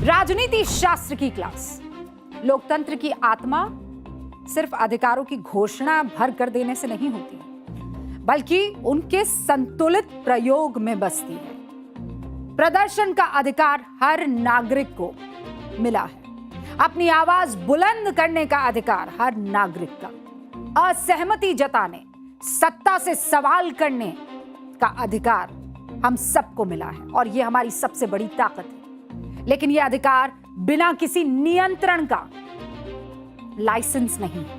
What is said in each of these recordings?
राजनीति शास्त्र की क्लास। लोकतंत्र की आत्मा सिर्फ अधिकारों की घोषणा भर कर देने से नहीं होती, बल्कि उनके संतुलित प्रयोग में बसती है। प्रदर्शन का अधिकार हर नागरिक को मिला है। अपनी आवाज बुलंद करने का अधिकार हर नागरिक का। असहमति जताने, सत्ता से सवाल करने का अधिकार हम सबको मिला है और यह हमारी सबसे बड़ी ताकत है। लेकिन यह अधिकार बिना किसी नियंत्रण का लाइसेंस नहीं है,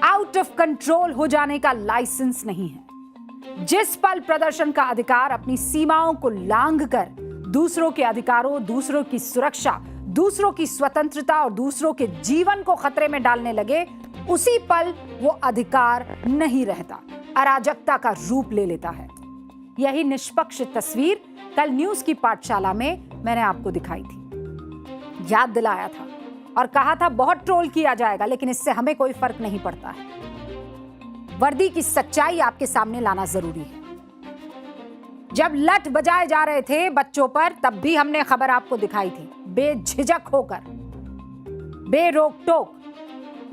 आउट ऑफ कंट्रोल हो जाने का लाइसेंस नहीं है। जिस पल प्रदर्शन का अधिकार अपनी सीमाओं को लांघकर दूसरों के अधिकारों, दूसरों की सुरक्षा, दूसरों की स्वतंत्रता और दूसरों के जीवन को खतरे में डालने लगे, उसी पल वो अधिकार नहीं रहता, अराजकता का रूप ले लेता है। यही निष्पक्ष तस्वीर कल न्यूज की पाठशाला में मैंने आपको दिखाई थी, याद दिलाया था और कहा था बहुत ट्रोल किया जाएगा, लेकिन इससे हमें कोई फर्क नहीं पड़ता है। वर्दी की सच्चाई आपके सामने लाना जरूरी है। जब लठ बजाए जा रहे थे बच्चों पर, तब भी हमने खबर आपको दिखाई थी, बेझिझक होकर, बेरोक टोक।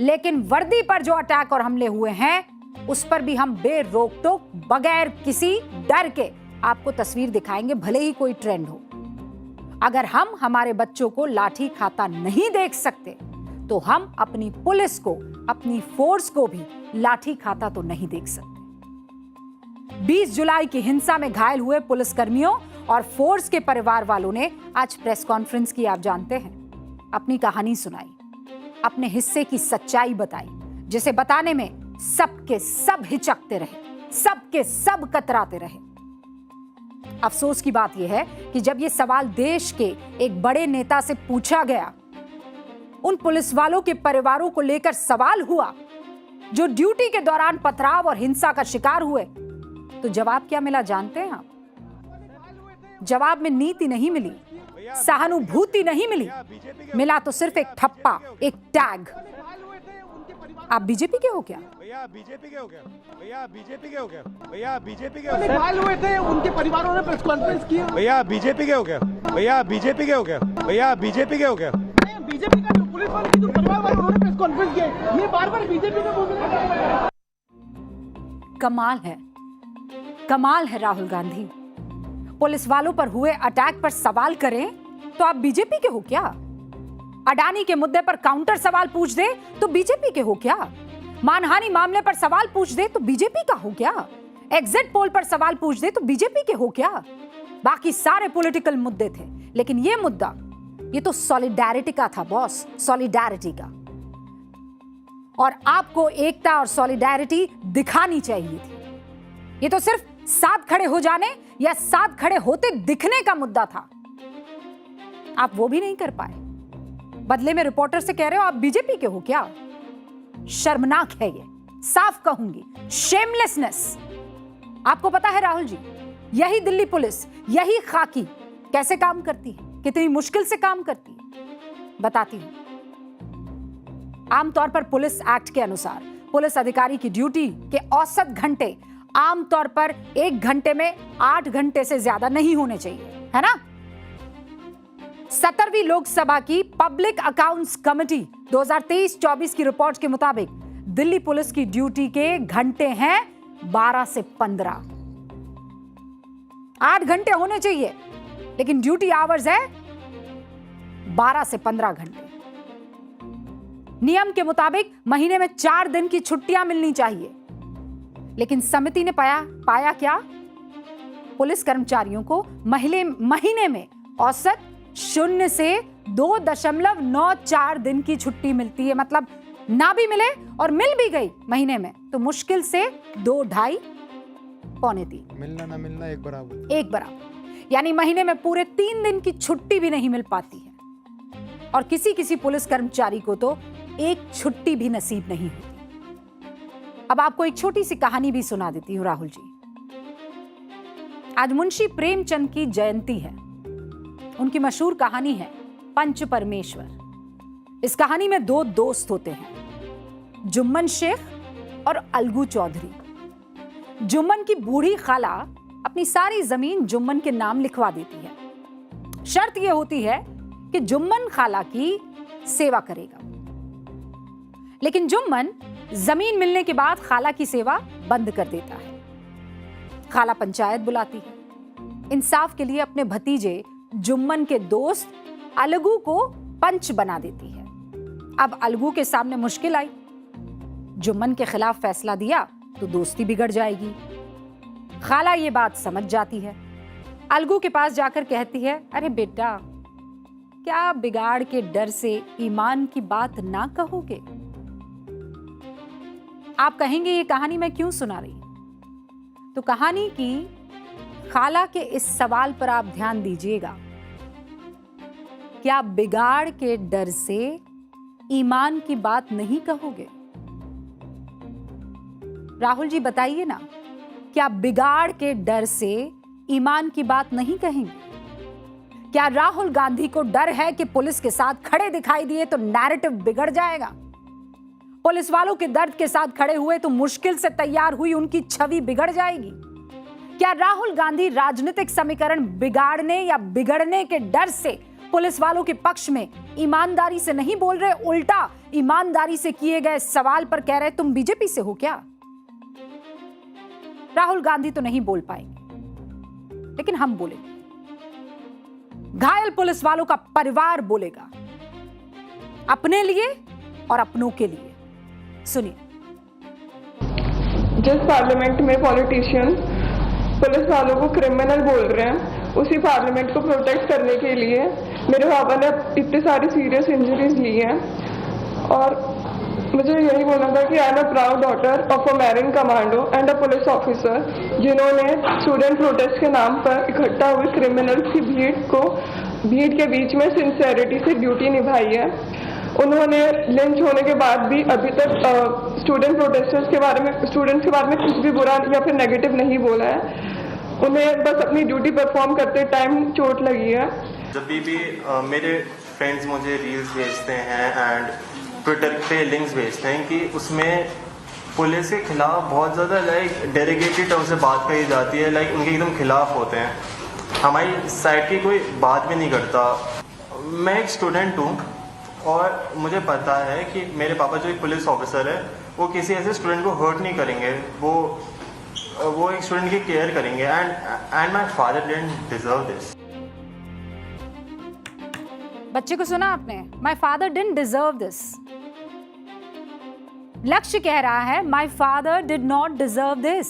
लेकिन वर्दी पर जो अटैक और हमले हुए हैं, उस पर भी हम बेरोक टोक, बगैर किसी डर के आपको तस्वीर दिखाएंगे, भले ही कोई ट्रेंड हो। अगर हम हमारे बच्चों को लाठी खाता नहीं देख सकते, तो हम अपनी पुलिस को, अपनी फोर्स को भी लाठी खाता तो नहीं देख सकते। 20 जुलाई की हिंसा में घायल हुए पुलिसकर्मियों और फोर्स के परिवार वालों ने आज प्रेस कॉन्फ्रेंस की, आप जानते हैं, अपनी कहानी सुनाई, अपने हिस्से की सच्चाई बताई, जिसे बताने में सबके सब हिचकते रहे, सबके सब कतराते रहे। अफसोस की बात यह है कि जब यह सवाल देश के एक बड़े नेता से पूछा गया, उन पुलिस वालों के परिवारों को लेकर सवाल हुआ जो ड्यूटी के दौरान पथराव और हिंसा का शिकार हुए, तो जवाब क्या मिला जानते हैं आप? जवाब में नीति नहीं मिली, सहानुभूति नहीं मिली, मिला तो सिर्फ एक ठप्पा, एक टैग। आप बीजेपी के हो क्या? भैया बीजेपी के हो क्या? भैया बीजेपी के हो क्या? भैया बीजेपी के हो क्या? घायल हुए थे, उनके परिवारों ने प्रेस कॉन्फ्रेंस की। भैया बीजेपी के हो क्या? भैया बीजेपी के हो क्या? भैया बीजेपी के हो क्या? बीजेपी का जो पुलिस वाले की जो परिवार वाले, उन्होंने प्रेस कॉन्फ्रेंस की। ये बार-बार बीजेपी को बोल रहे हैं। कमाल है, कमाल है राहुल गांधी। पुलिस वालों पर हुए अटैक पर सवाल करें तो आप बीजेपी के हो क्या? अडानी के मुद्दे पर काउंटर सवाल पूछ दे तो बीजेपी के हो क्या? मानहानि मामले पर सवाल पूछ दे तो बीजेपी का हो क्या? एग्जिट पोल पर सवाल पूछ दे तो बीजेपी के हो क्या? बाकी सारे पॉलिटिकल मुद्दे थे, लेकिन ये मुद्दा, ये तो सॉलिडैरिटी का था बॉस, सॉलिडैरिटी का। और आपको एकता और सॉलिडैरिटी दिखानी चाहिए थी। ये तो सिर्फ साथ खड़े हो जाने या साथ खड़े होते दिखने का मुद्दा था। आप वो भी नहीं कर पाए। बदले में रिपोर्टर से कह रहे हो आप बीजेपी के हो क्या? शर्मनाक है ये, साफ कहूंगी, शेमलेसनेस। आपको पता है राहुल जी, यही दिल्ली पुलिस, यही खाकी कैसे काम करती है, कितनी मुश्किल से काम करती है, बताती हूं। आमतौर पर पुलिस एक्ट के अनुसार पुलिस अधिकारी की ड्यूटी के औसत घंटे आमतौर पर 1 घंटे में 8 घंटे से ज्यादा नहीं होने चाहिए, है ना? 17वीं लोकसभा की पब्लिक अकाउंट्स कमेटी 2023-24 की रिपोर्ट के मुताबिक दिल्ली पुलिस की ड्यूटी के घंटे हैं 12 से 15। 8 घंटे होने चाहिए, लेकिन ड्यूटी आवर्स है 12 से 15 घंटे। नियम के मुताबिक महीने में 4 दिन की छुट्टियां मिलनी चाहिए, लेकिन समिति ने पाया क्या? पुलिस कर्मचारियों को महीने में औसत 0 से 2.94 दिन की छुट्टी मिलती है। मतलब ना भी मिले और मिल भी गई महीने में तो मुश्किल से 2, 2.5, पौने 3। मिलना ना मिलना एक बराबर, एक बराबर। यानी महीने में पूरे 3 दिन की छुट्टी भी नहीं मिल पाती है। और किसी किसी पुलिस कर्मचारी को तो एक छुट्टी भी नसीब नहीं होती। अब आपको एक छोटी सी कहानी भी सुना देती हूं राहुल जी। आज मुंशी प्रेमचंद की जयंती है। उनकी मशहूर कहानी है पंच परमेश्वर। इस कहानी में 2 दोस्त होते हैं, जुम्मन शेख और अलगू चौधरी। जुम्मन की बूढ़ी खाला अपनी सारी जमीन जुम्मन के नाम लिखवा देती है। शर्त यह होती है कि जुम्मन खाला की सेवा करेगा। लेकिन जुम्मन जमीन मिलने के बाद खाला की सेवा बंद कर देता है। खाला पंचायत बुलाती है। इंसाफ के लिए अपने भतीजे जुम्मन के दोस्त अलगू को पंच बना देती है। अब अलगू के सामने मुश्किल आई। जुम्मन के खिलाफ फैसला दिया तो दोस्ती बिगड़ जाएगी। खाला ये बात समझ जाती है। अलगू के पास जाकर कहती है, अरे बेटा, क्या बिगाड़ के डर से ईमान की बात ना कहोगे? आप कहेंगे ये कहानी मैं क्यों सुना रही? तो कहानी की खाला के इस सवाल पर आप ध्यान दीजिएगा। क्या बिगाड़ के डर से ईमान की बात नहीं कहोगे? राहुल जी बताइए ना, क्या बिगाड़ के डर से ईमान की बात नहीं कहेंगे? क्या राहुल गांधी को डर है कि पुलिस के साथ खड़े दिखाई दिए तो नैरेटिव बिगड़ जाएगा? पुलिस वालों के दर्द के साथ खड़े हुए तो मुश्किल से तैयार हुई उनकी छवि बिगड़ जाएगी? क्या राहुल गांधी राजनीतिक समीकरण बिगाड़ने या बिगड़ने के डर से पुलिस वालों के पक्ष में ईमानदारी से नहीं बोल रहे, उल्टा ईमानदारी से किए गए सवाल पर कह रहे तुम बीजेपी से हो क्या? राहुल गांधी तो नहीं बोल पाएंगे, लेकिन हम बोलेंगे। घायल पुलिस वालों का परिवार बोलेगा, अपने लिए और अपनों के लिए। सुनिए। जिस पार्लियामेंट में पॉलिटिशियन पुलिस वालों को क्रिमिनल बोल रहे हैं, उसी पार्लियामेंट को प्रोटेक्ट करने के लिए मेरे पापा ने इतनी सारी सीरियस इंजरीज ली हैं। और मुझे यही बोलना था कि I am a proud daughter of a marine commando and a police officer, जिन्होंने स्टूडेंट प्रोटेस्ट के नाम पर इकट्ठा हुए क्रिमिनल्स की भीड़ के बीच में सिंसेरिटी से ड्यूटी निभाई है। उन्होंने लिंच होने के बाद भी अभी तक स्टूडेंट्स के बारे में कुछ भी बुरा या फिर नेगेटिव नहीं बोला है। उन्हें बस अपनी ड्यूटी परफॉर्म करते टाइम चोट लगी है। जब भी मेरे फ्रेंड्स मुझे रील्स भेजते हैं एंड ट्विटर पे लिंक्स भेजते हैं कि उसमें पुलिस के खिलाफ बहुत ज़्यादा डेरिगेटेड टर्म से बात कही जाती है, उनके एकदम खिलाफ होते हैं, हमारी साइड की कोई बात भी नहीं करता। मैं एक स्टूडेंट हूँ और मुझे पता है कि मेरे पापा जो एक पुलिस ऑफिसर है, वो किसी ऐसे स्टूडेंट को हर्ट नहीं करेंगे, वो एक स्टूडेंट की केयर करेंगे। And my father didn't deserve this. बच्चे को सुना आपने? My father didn't deserve this. लक्ष्य कह रहा है my father did not deserve this.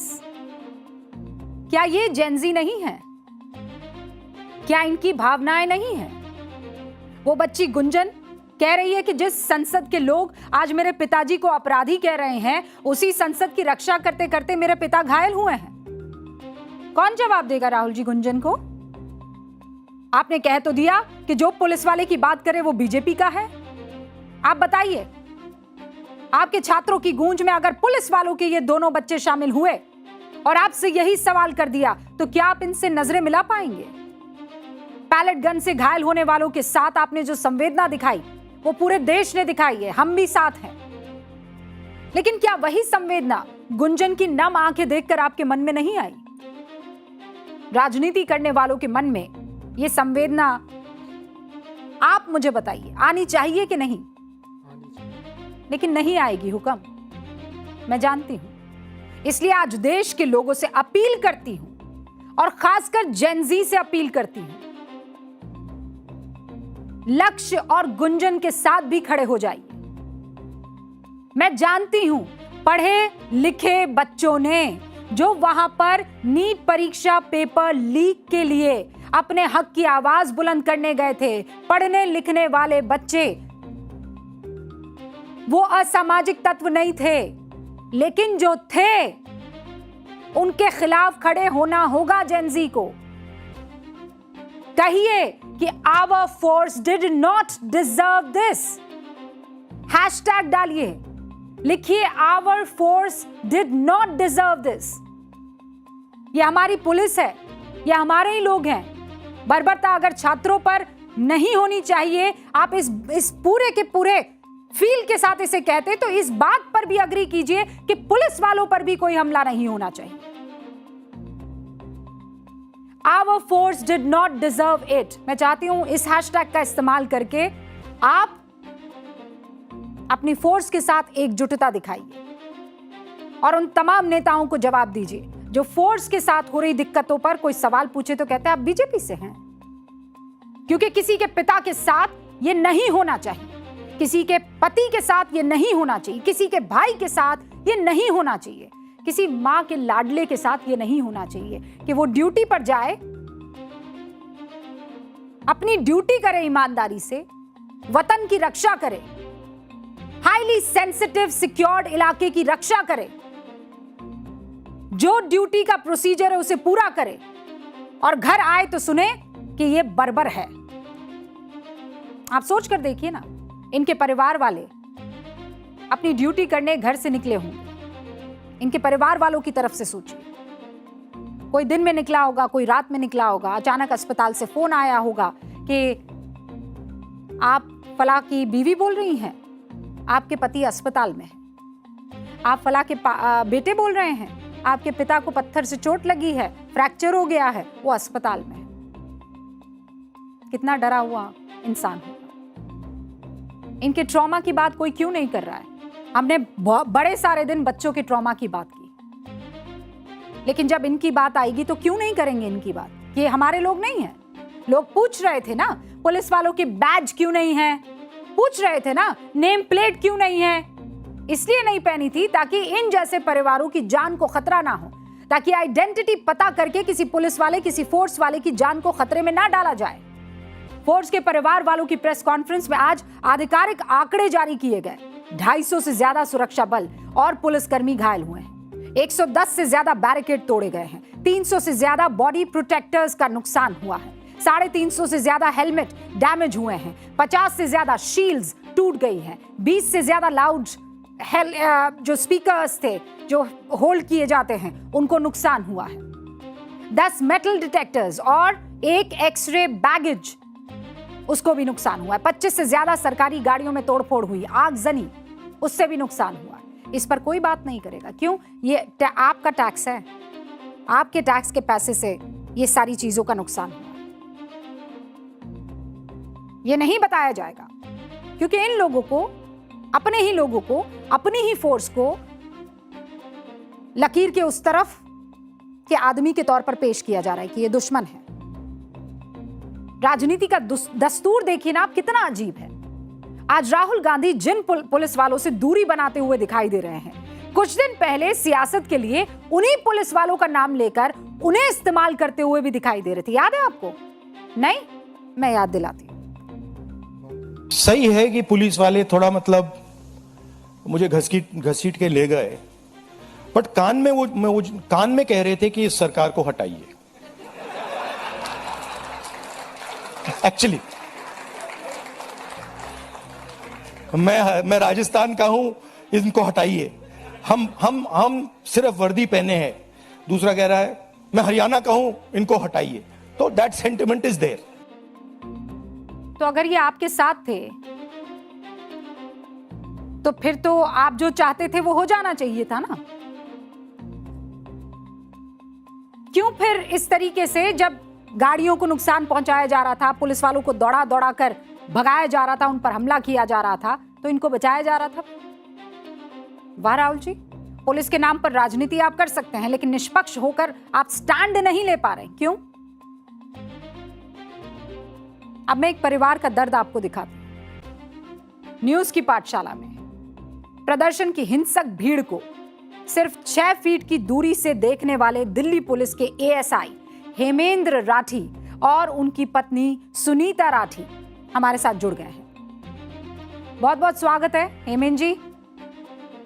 क्या ये जेनजी नहीं है? क्या इनकी भावनाएं नहीं है? वो बच्ची गुंजन कह रही है कि जिस संसद के लोग आज मेरे पिताजी को अपराधी कह रहे हैं, उसी संसद की रक्षा करते करते मेरे पिता घायल हुए हैं। कौन जवाब देगा राहुल जी गुंजन को? आपने कह तो दिया कि जो पुलिस वाले की बात करे वो बीजेपी का है। आप बताइए, आपके छात्रों की गूंज में अगर पुलिस वालों के ये दोनों बच्चे शामिल हुए और आपसे यही सवाल कर दिया, तो क्या आप इनसे नजरें मिला पाएंगे? पैलेट गन से घायल होने वालों के साथ आपने जो संवेदना दिखाई, वो पूरे देश ने दिखाई है, हम भी साथ हैं। लेकिन क्या वही संवेदना गुंजन की नम आंखें देखकर आपके मन में नहीं आई? राजनीति करने वालों के मन में ये संवेदना, आप मुझे बताइए, आनी चाहिए कि नहीं? लेकिन नहीं आएगी हुक्म, मैं जानती हूं। इसलिए आज देश के लोगों से अपील करती हूं और खासकर जेनजी से अपील करती हूं, लक्ष्य और गुंजन के साथ भी खड़े हो जाइए। मैं जानती हूं पढ़े लिखे बच्चों ने जो वहां पर नीट परीक्षा पेपर लीक के लिए अपने हक की आवाज बुलंद करने गए थे, पढ़ने लिखने वाले बच्चे, वो असामाजिक तत्व नहीं थे, लेकिन जो थे उनके खिलाफ खड़े होना होगा जेनजी को। कहिए कि our force did not deserve this. Hashtag डालिए, लिखिए our force did not deserve this. ये हमारी पुलिस है, ये हमारे ही लोग हैं। बर्बरता अगर छात्रों पर नहीं होनी चाहिए, आप इस पूरे के पूरे फील के साथ इसे कहते, तो इस बात पर भी अग्री कीजिए कि पुलिस वालों पर भी कोई हमला नहीं होना चाहिए। Our force did not deserve it. मैं चाहती हूं इस हैशटैग का इस्तेमाल करके आप अपनी फोर्स के साथ एकजुटता दिखाइए और उन तमाम नेताओं को जवाब दीजिए जो फोर्स के साथ हो रही दिक्कतों पर कोई सवाल पूछे तो कहते हैं आप बीजेपी से हैं। क्योंकि किसी के पिता के साथ ये नहीं होना चाहिए, किसी के पति के साथ ये नहीं होना चाहिए, किसी के भाई के साथ ये नहीं होना चाहिए, किसी मां के लाडले के साथ ये नहीं होना चाहिए कि वो ड्यूटी पर जाए, अपनी ड्यूटी करे ईमानदारी से, वतन की रक्षा करे, हाईली सेंसिटिव सिक्योर्ड इलाके की रक्षा करे, जो ड्यूटी का प्रोसीजर है उसे पूरा करे और घर आए तो सुने कि ये बर्बर है। आप सोच कर देखिए ना, इनके परिवार वाले अपनी ड्यूटी करने घर से निकले होंगे, इनके परिवार वालों की तरफ से सोचिए। कोई दिन में निकला होगा, कोई रात में निकला होगा, अचानक अस्पताल से फोन आया होगा कि आप फला की बीवी बोल रही हैं, आपके पति अस्पताल में है। आप फला के बेटे बोल रहे हैं, आपके पिता को पत्थर से चोट लगी है, फ्रैक्चर हो गया है, वो अस्पताल में है। कितना डरा हुआ इंसान होगा। इनके ट्रॉमा की बात कोई क्यों नहीं कर रहा है? हमने बड़े सारे दिन बच्चों के ट्रॉमा की बात की, लेकिन जब इनकी बात आएगी तो क्यों नहीं करेंगे इनकी बात? ये हमारे लोग नहीं हैं। लोग पूछ रहे थे ना, पुलिस वालों के बैज क्यों नहीं है, पूछ रहे थे ना, नेम प्लेट क्यों नहीं है। इसलिए नहीं पहनी थी ताकि इन जैसे परिवारों की जान को खतरा ना हो, ताकि आइडेंटिटी पता करके किसी पुलिस वाले, किसी फोर्स वाले की जान को खतरे में ना डाला जाए। फोर्स के परिवार वालों की प्रेस कॉन्फ्रेंस में आज आधिकारिक आंकड़े जारी किए गए। 250 से ज्यादा सुरक्षा बल और पुलिसकर्मी घायल हुए हैं, 110 से ज्यादा बैरिकेड तोड़े गए हैं, 300 से ज्यादा बॉडी प्रोटेक्टर्स का नुकसान हुआ है, 350 से ज्यादा हेलमेट डैमेज हुए हैं, 50 से ज्यादा शील्ड्स टूट गई हैं, 20 से ज्यादा लाउड जो स्पीकर्स थे जो होल्ड किए जाते हैं उनको नुकसान हुआ है, 10 मेटल डिटेक्टर्स और 1 एक्सरे बैगेज उसको भी नुकसान हुआ है, 25 से ज्यादा सरकारी गाड़ियों में तोड़फोड़ हुई, आगजनी, उससे भी नुकसान हुआ है। इस पर कोई बात नहीं करेगा। क्यों? ये आपका टैक्स है, आपके टैक्स के पैसे से ये सारी चीजों का नुकसान हुआ। ये नहीं बताया जाएगा क्योंकि इन लोगों को, अपने ही लोगों को, अपनी ही फोर्स को लकीर के उस तरफ के आदमी के तौर पर पेश किया जा रहा है कि ये दुश्मन है। राजनीति का दस्तूर देखिए ना आप, कितना अजीब है। आज राहुल गांधी जिन पुलिस वालों से दूरी बनाते हुए दिखाई दे रहे हैं, कुछ दिन पहले सियासत के लिए उन्हीं पुलिस वालों का नाम लेकर उन्हें इस्तेमाल करते हुए भी दिखाई दे रहे थे। याद है आपको? नहीं, मैं याद दिलाती हूं। सही है कि पुलिस वाले थोड़ा मतलब मुझे घसीट के ले गए, बट कान में कह रहे थे कि इस सरकार को हटाइए। एक्चुअली मैं राजस्थान का हूं, इनको हटाइए। हम सिर्फ वर्दी पहने हैं। दूसरा कह रहा है मैं हरियाणा का हूं, इनको हटाइए। तो दैट सेंटिमेंट इज देयर। तो अगर ये आपके साथ थे तो फिर तो आप जो चाहते थे वो हो जाना चाहिए था ना। क्यों फिर इस तरीके से, जब गाड़ियों को नुकसान पहुंचाया जा रहा था, पुलिस वालों को दौड़ा दौड़ा कर भगाया जा रहा था, उन पर हमला किया जा रहा था, तो इनको बचाया जा रहा था? वाह राहुल जी, पुलिस के नाम पर राजनीति आप कर सकते हैं, लेकिन निष्पक्ष होकर आप स्टैंड नहीं ले पा रहे। क्यों? अब मैं एक परिवार का दर्द आपको दिखाती हूं। न्यूज की पाठशाला में प्रदर्शन की हिंसक भीड़ को सिर्फ 6 फीट की दूरी से देखने वाले दिल्ली पुलिस के एएसआई हेमेंद्र राठी और उनकी पत्नी सुनीता राठी हमारे साथ जुड़ गए हैं। बहुत बहुत स्वागत है हेमेंद्र जी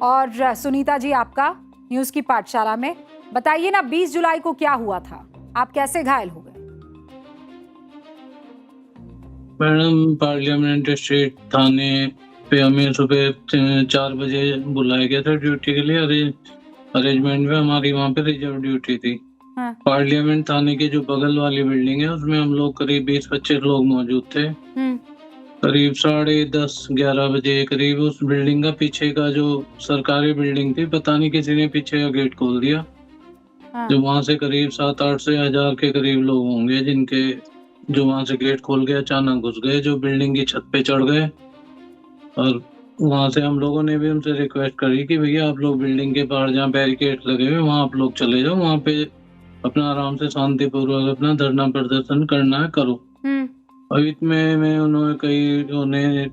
और सुनीता जी आपका न्यूज की पाठशाला में। बताइए ना, 20 जुलाई को क्या हुआ था, आप कैसे घायल हो गए? मैडम, पार्लियामेंट स्ट्रीट थाने पे हमें सुबह 4 बजे बुलाया गया था ड्यूटी के लिए। अरेंजमेंट में हमारी वहाँ पे रिजर्व ड्यूटी थी। हाँ। पार्लियामेंट थाने के जो बगल वाली बिल्डिंग है उसमें हम लोग करीब 20-25 लोग मौजूद थे। करीब 10:30-11 बजे करीब उस बिल्डिंग का पीछे का जो सरकारी बिल्डिंग थी, पता नहीं किसी ने पीछे का गेट खोल दिया हाँ। जो वहां से करीब 700 से 1000 के करीब लोग होंगे जिनके जो वहां से गेट खोल के अचानक घुस गए, जो बिल्डिंग की छत पे चढ़ गए। और वहां से हम लोगों ने भी उनसे रिक्वेस्ट करी कि भैया आप लोग बिल्डिंग के बाहर जहाँ बैरिकेड लगे हुए वहां आप लोग चले जाओ, वहां पे अपना आराम से शांतिपूर्वक अपना धरना प्रदर्शन करना है करो। और में उन्होंने उन्हें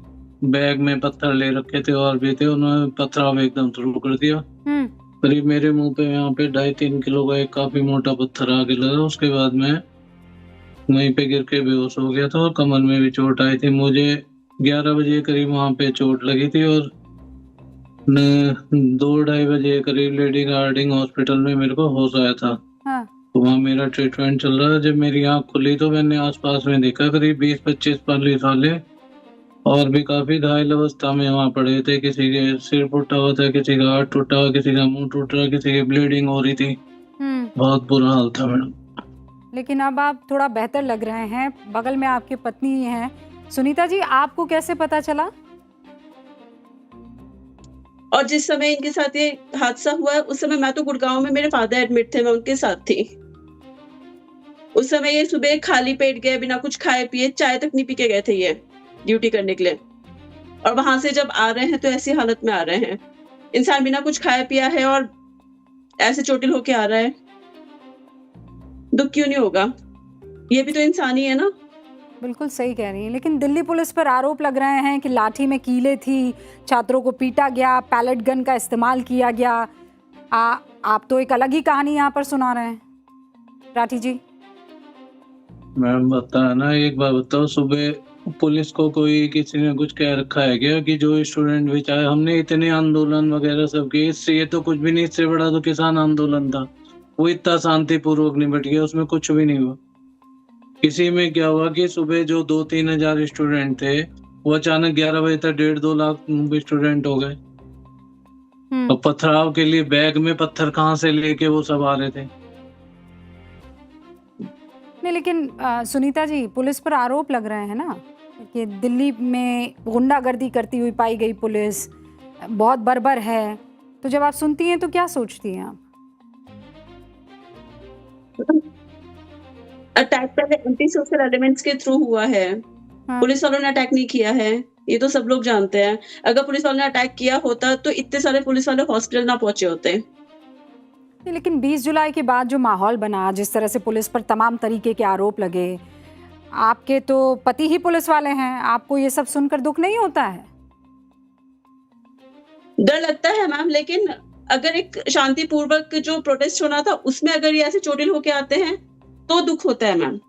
बैग में पत्थर ले रखे थे और भी थे, उन्होंने पथराव एकदम शुरू कर दिया। करीब मेरे मुंह पे यहाँ पे 2.5-3 किलो का एक काफी मोटा पत्थर आके लगा। उसके बाद मैं वहीं पे गिर के बेहोश हो गया था और कमर में भी चोट आई थी। मुझे 11 बजे करीब वहां पे चोट लगी थी और 2-2:30 बजे करीब लेडी गार्डिंग हॉस्पिटल में मेरे को होश आया था। हाँ। तो वहाँ मेरा ट्रीटमेंट चल रहा है। जब मेरी आंख खुली तो मैंने आसपास में देखा करीब 20-25 वाले और भी काफी घायल अवस्था में वहाँ पड़े थे। किसी के सिर फुटा हुआ था, किसी का हाथ टूटा हुआ, किसी का मुंह टूट रहा, किसी की ब्लीडिंग हो रही थी। बहुत बुरा हाल था मैडम। लेकिन अब आप थोड़ा बेहतर लग रहे हैं। बगल में आपकी पत्नी हैं। सुनीता जी, आपको कैसे पता चला? और जिस समय इनके साथ ये हादसा हुआ उस समय मैं तो गुड़गांव में, मेरे फादर एडमिट थे, मैं उनके साथ थी। उस समय ये सुबह खाली पेट गए, बिना कुछ खाए पिए, चाय तक नहीं पी के गए थे ये ड्यूटी करने के लिए। और वहां से जब आ रहे हैं तो ऐसी हालत में आ रहे हैं। इंसान बिना कुछ खाया पिया है और ऐसे चोटिल होके आ रहा है, दुख क्यों नहीं होगा? ये भी तो इंसान ही है ना। बिल्कुल सही कह रही हैं। लेकिन दिल्ली पुलिस पर आरोप लग रहे हैं कि लाठी में कीलें थी, छात्रों को पीटा गया, पैलेट गन का इस्तेमाल किया गया। आप तो एक अलग ही कहानी यहाँ पर सुना रहे हैं, राठी जी। मैम बता ना, एक बार बताओ, सुबह पुलिस को कोई किसी ने कुछ कह रखा है क्या कि जो स्टूडेंट भी चाहे? हमने इतने आंदोलन वगैरह सब किए, इससे ये तो कुछ भी नहीं, इससे बड़ा तो किसान आंदोलन था, वो इतना शांतिपूर्वक निपट गया, उसमें कुछ भी नहीं हुआ। किसी में क्या हुआ कि सुबह जो 2-3 हजार स्टूडेंट थे वो अचानक 11 बजे तक 1.5-2 लाख स्टूडेंट हो गए। और पथराव के लिए बैग में पत्थर कहाँ से लेके वो सब आ रहे थे। नहीं, लेकिन सुनीता जी, पुलिस पर आरोप लग रहे हैं ना कि दिल्ली में गुंडागर्दी करती हुई पाई गई पुलिस बहुत बर्बर है। तो जब आप सुनती हैं तो क्या सोचती हैं आप? अटैक पहले एंटी सोशल एलिमेंट्स के थ्रू हुआ है। हाँ। पुलिस वालों ने अटैक नहीं किया है, ये तो सब लोग जानते हैं। अगर पुलिस वालों ने अटैक किया होता तो इतने सारे पुलिस वाले हॉस्पिटल ना पहुंचे होते। लेकिन 20 जुलाई के बाद जो माहौल बना, जिस तरह से पुलिस पर तमाम तरीके के आरोप लगे, आपके तो पति ही पुलिस वाले हैं, आपको ये सब सुनकर दुख नहीं होता है? डर लगता है मैम, लेकिन अगर एक शांतिपूर्वक जो प्रोटेस्ट होना था उसमें अगर ये ऐसे चोटिल होके आते हैं तो दुख होता है मैम।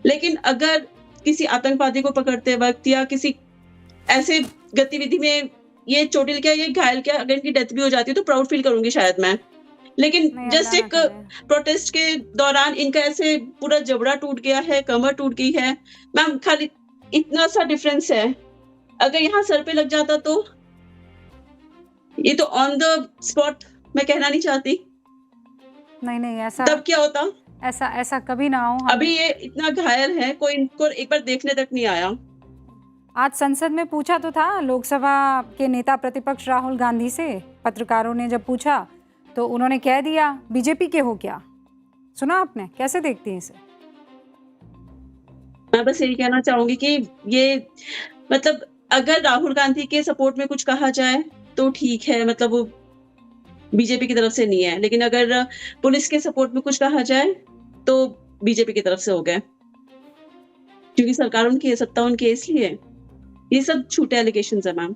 लेकिन अगर किसी आतंकवादी को पकड़ते वक्त या किसी ऐसे गतिविधि में ये चोटिल क्या, ये घायल क्या, अगर इनकी डेथ भी हो जाती है तो प्राउड फील करूंगी शायद मैं। लेकिन जस्ट एक प्रोटेस्ट के दौरान इनका ऐसे पूरा जबड़ा टूट गया है, कमर टूट गई है मैम, खाली इतना सा डिफरेंस है। अगर यहाँ सर पे लग जाता तो ये तो ऑन द स्पॉट, मैं कहना नहीं चाहती नहीं ऐसा तब क्या होता, ऐसा कभी ना हो। अभी ये इतना घायल है, कोई इनको एक बार देखने तक नहीं आया। आज संसद में पूछा तो था लोकसभा के नेता प्रतिपक्ष राहुल गांधी से, पत्रकारों ने जब पूछा तो उन्होंने कह दिया बीजेपी के हो क्या। सुना आपने? कैसे देखती हैं इसे? मैं बस यही कहना चाहूंगी कि ये मतलब अगर राहुल गांधी के सपोर्ट में कुछ कहा जाए तो ठीक है, मतलब वो बीजेपी की तरफ से नहीं है। लेकिन अगर पुलिस के सपोर्ट में कुछ कहा जाए तो बीजेपी की तरफ से हो गए, क्योंकि सरकार उनकी है, सत्ता उनकी है, इसलिए ये सब झूठे एलिगेशंस है मैम।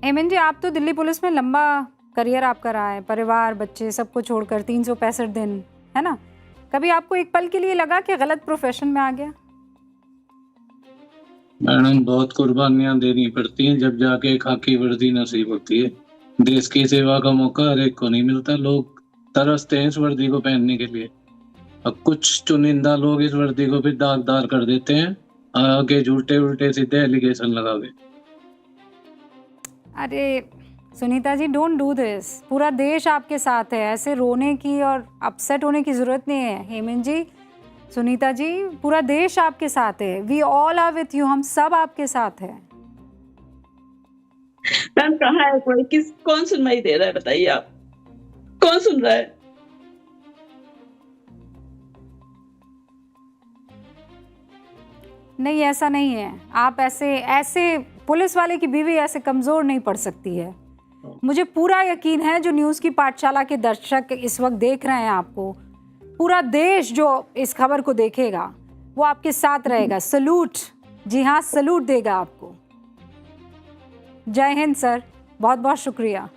एमएन जी, आप तो दिल्ली पुलिस में लंबा करियर आपका रहा है, परिवार बच्चे सबको छोड़कर 365 दिन, है ना? कभी आपको एक पल के लिए लगा कि गलत प्रोफेशन में आ गया? मैडम बहुत कुर्बानियां देनी पड़ती हैं जब जाके खाकी वर्दी नसीब होती है। देश की सेवा का मौका हर एक को नहीं मिलता, लोग तरसते हैं इस वर्दी को पहनने के लिए। अब कुछ चुनिंदा लोग इस वर्दी को भी दागदार कर देते हैं, आगे झूठे उल्टे सीधे एलिगेशन लगा के। अरे Sunita ji, don't do this. पूरा देश आपके साथ है, ऐसे रोने की और अपसेट होने की जरूरत नहीं है। हेमंत जी, सुनीता जी, पूरा देश आपके साथ है। We all are with you, हम सब आपके साथ हैं। मैम कहाँ है कोई, कौन सुनवाई दे रहा है बताइए आप, कौन सुन रहा है? नहीं, ऐसा नहीं है। आप ऐसे पुलिस वाले की बीवी ऐसे कमज़ोर नहीं पड़ सकती है। मुझे पूरा यकीन है जो न्यूज़ की पाठशाला के दर्शक इस वक्त देख रहे हैं आपको, पूरा देश जो इस खबर को देखेगा वो आपके साथ रहेगा। सलूट, जी हाँ, सलूट देगा आपको। जय हिंद सर, बहुत बहुत शुक्रिया।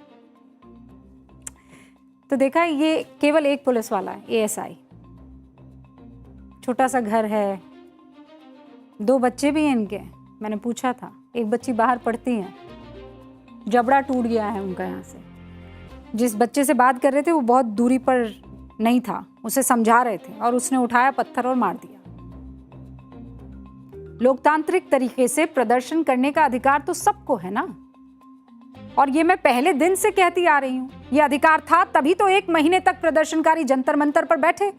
तो देखा, ये केवल एक पुलिस वाला है, एएसआई। छोटा सा घर है, 2 बच्चे भी हैं इनके। मैंने पूछा था, एक बच्ची बाहर पढ़ती है, जबड़ा टूट गया है उनका यहाँ से। जिस बच्चे से बात कर रहे थे वो बहुत दूरी पर नहीं था, उसे समझा रहे थे और उसने उठाया पत्थर और मार दिया। लोकतांत्रिक तरीके से प्रदर्शन करने का अधिकार तो सबको है ना, और ये मैं पहले दिन से कहती आ रही हूं। ये अधिकार था तभी तो 1 महीने तक प्रदर्शनकारी जंतर मंतर पर बैठे।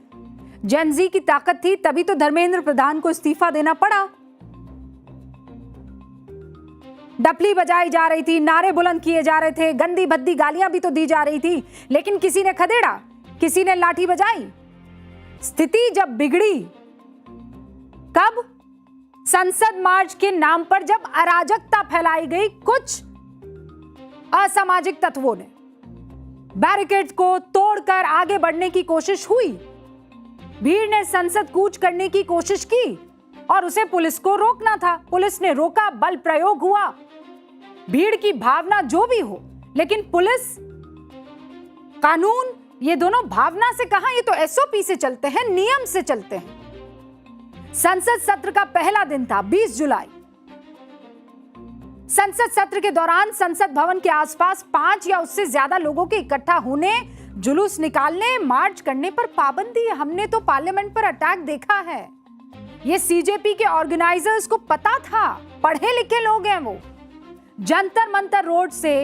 जेन ज़ी की ताकत थी तभी तो धर्मेंद्र प्रधान को इस्तीफा देना पड़ा। डफली बजाई जा रही थी, नारे बुलंद किए जा रहे थे, गंदी भद्दी गालियां भी तो दी जा रही थी, लेकिन किसी ने खदेड़ा, किसी ने लाठी बजाई। स्थिति जब बिगड़ी, कब? संसद मार्च के नाम पर जब अराजकता फैलाई गई कुछ असामाजिक तत्वों ने, बैरिकेड्स को तोड़कर आगे बढ़ने की कोशिश हुई। भीड़ ने संसद कूच करने की कोशिश की और उसे पुलिस को रोकना था। पुलिस ने रोका, बल प्रयोग हुआ। भीड़ की भावना जो भी हो, लेकिन पुलिस, कानून, ये दोनों भावना से कहां, ये तो एसओपी से चलते हैं, नियम से चलते हैं। संसद सत्र का पहला दिन था 20 जुलाई। संसद सत्र के दौरान संसद भवन के आसपास 5 या उससे ज्यादा लोगों के इकट्ठा होने, जुलूस निकालने, मार्च करने पर पाबंदी है। हमने तो पार्लियामेंट पर अटैक देखा है। ये सीजेपी के ऑर्गेनाइजर्स को पता था, पढ़े लिखे लोग हैं वो। जंतर मंतर रोड से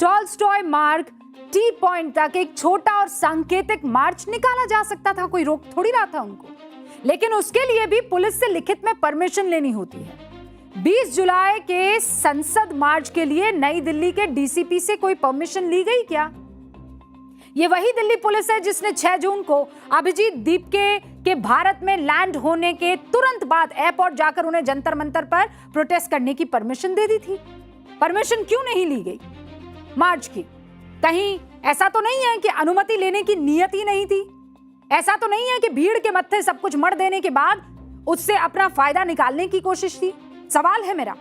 टॉलस्टॉय मार्ग, टी पॉइंट तक एक छोटा और सांकेतिक मार्च निकाला जा सकता था, कोई रोक थोड़ी रहा था उनको। लेकिन उसके लिए भी पुलिस से लिखित में परमिशन लेनी होती है। 20 जुलाई के संसद मार्च के लिए नई दिल्ली के डीसीपी से कोई परमिशन ली गई क्या? ये वही दिल्ली पुलिस है जिसने 6 जून को अभिजीत दीपके के भारत में लैंड होने के तुरंत बाद एयरपोर्ट जाकर उन्हें जंतर मंतर पर प्रोटेस्ट करने की परमिशन दे दी थी। परमिशन क्यों नहीं ली गई मार्च की? कहीं ऐसा तो नहीं है कि अनुमति लेने की नियत ही नहीं थी? ऐसा तो नहीं है कि भीड़ के मत्थे सब कुछ मढ़ देने के बाद उससे अपना फायदा निकालने की कोशिश थी? सवाल है मेरा।